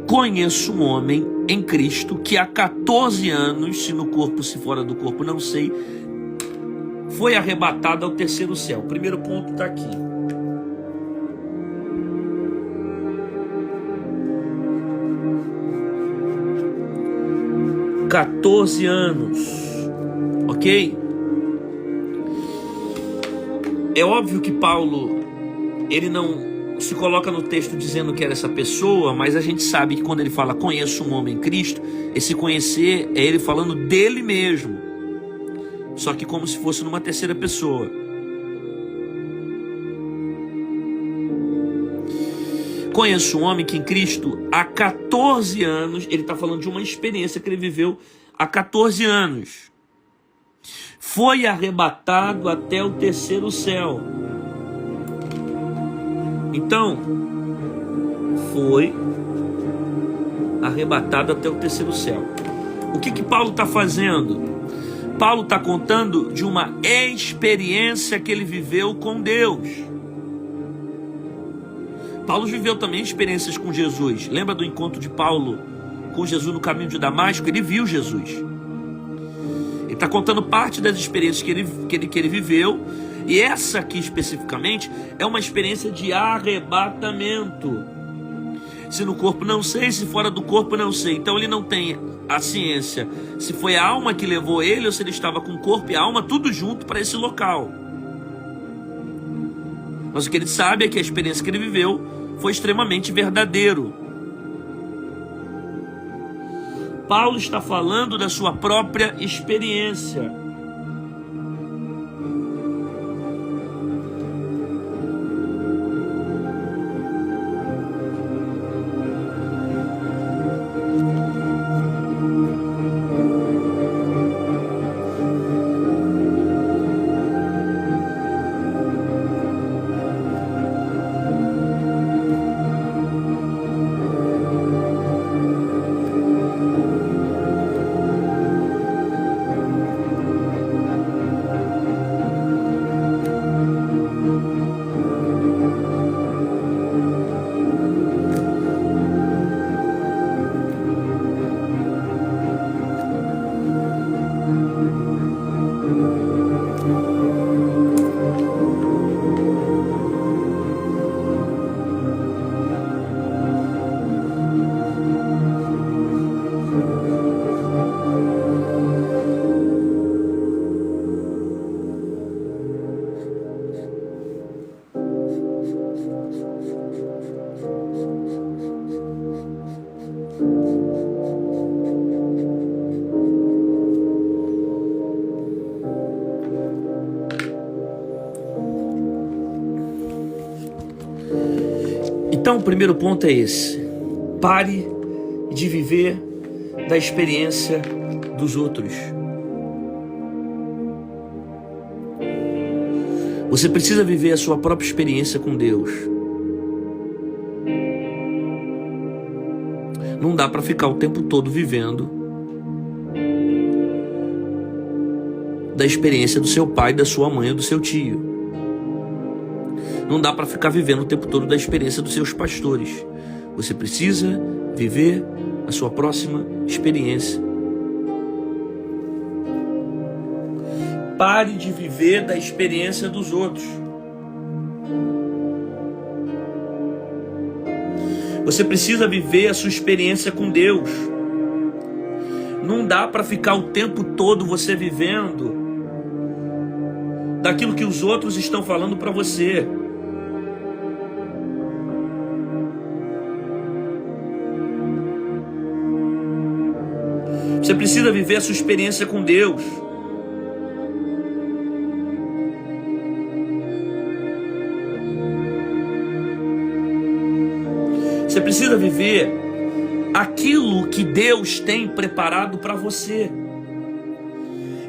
Conheço um homem em Cristo que há 14 anos, se no corpo, se fora do corpo, não sei, foi arrebatado ao terceiro céu. O primeiro ponto está aqui. (14 anos), ok? É óbvio que Paulo, ele não se coloca no texto dizendo que era essa pessoa, mas a gente sabe que quando ele fala conheço um homem em Cristo, esse conhecer é ele falando dele mesmo, só que como se fosse numa terceira pessoa. Conheço um homem que em Cristo há 14 anos, ele está falando de uma experiência que ele viveu há 14 anos. Foi arrebatado até o terceiro céu. Então, foi arrebatado até o terceiro céu. O que Paulo está fazendo? Paulo está contando de uma experiência que ele viveu com Deus. Paulo viveu também experiências com Jesus. Lembra do encontro de Paulo com Jesus no caminho de Damasco? Ele viu Jesus. Ele está contando parte das experiências que ele viveu. E essa aqui especificamente é uma experiência de arrebatamento. Se no corpo não sei, se fora do corpo não sei. Então ele não tem a ciência se foi a alma que levou ele ou se ele estava com o corpo e a alma tudo junto para esse local. Mas o que ele sabe é que a experiência que ele viveu foi extremamente verdadeiro. Paulo está falando da sua própria experiência. Então, o primeiro ponto é esse: pare de viver da experiência dos outros. Você precisa viver a sua própria experiência com Deus. Não dá para ficar o tempo todo vivendo da experiência do seu pai, da sua mãe ou do seu tio. Não dá para ficar vivendo o tempo todo da experiência dos seus pastores. Você precisa viver a sua próxima experiência. Pare de viver da experiência dos outros. Você precisa viver a sua experiência com Deus. Não dá para ficar o tempo todo você vivendo daquilo que os outros estão falando para você. Você precisa viver a sua experiência com Deus. Você precisa viver aquilo que Deus tem preparado para você.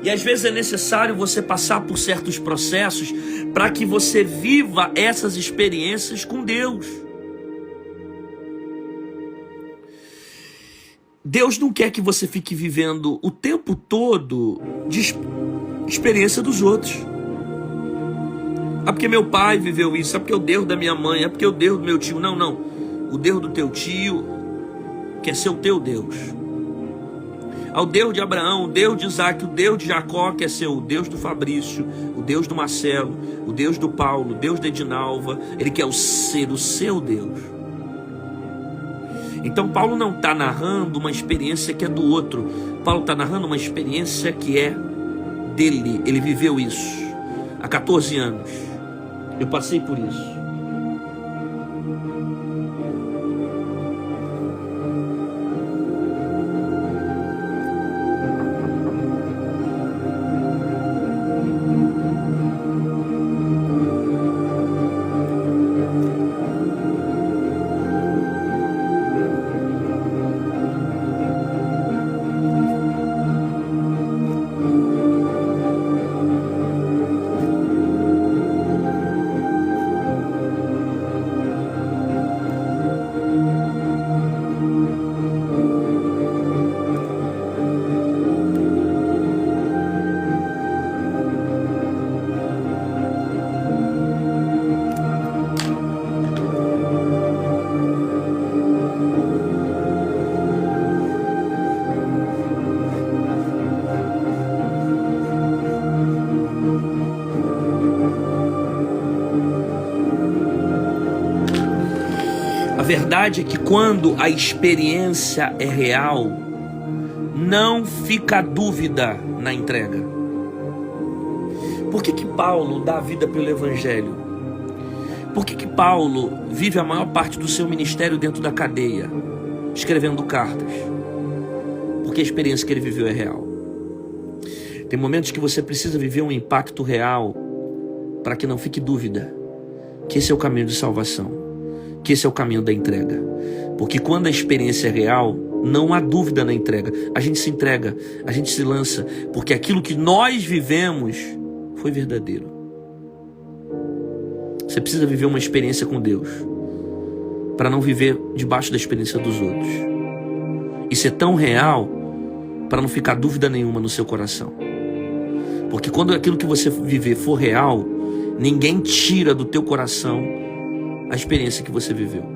E às vezes é necessário você passar por certos processos para que você viva essas experiências com Deus. Deus não quer que você fique vivendo o tempo todo de experiência dos outros. É porque meu pai viveu isso, é porque o Deus da minha mãe, é porque o Deus do meu tio. Não. o Deus do teu tio quer ser o teu Deus. Ao Deus de Abraão, o Deus de Isaac, o Deus de Jacó quer ser o Deus do Fabrício, o Deus do Marcelo, o Deus do Paulo, o Deus da Edinalva. Ele quer ser o seu Deus. Então Paulo não está narrando uma experiência que é do outro. Paulo está narrando uma experiência que é dele. Ele viveu isso há 14 anos. Eu passei por isso. A verdade é que quando a experiência é real, não fica dúvida na entrega. Por que Paulo dá a vida pelo Evangelho? Por que Paulo vive a maior parte do seu ministério dentro da cadeia, escrevendo cartas? Porque a experiência que ele viveu é real. Tem momentos que você precisa viver um impacto real para que não fique dúvida que esse é o caminho de salvação, que esse é o caminho da entrega. Porque quando a experiência é real, não há dúvida na entrega. A gente se entrega, a gente se lança, porque aquilo que nós vivemos foi verdadeiro. Você precisa viver uma experiência com Deus para não viver debaixo da experiência dos outros. E ser tão real para não ficar dúvida nenhuma no seu coração. Porque quando aquilo que você viver for real, ninguém tira do teu coração a experiência que você viveu.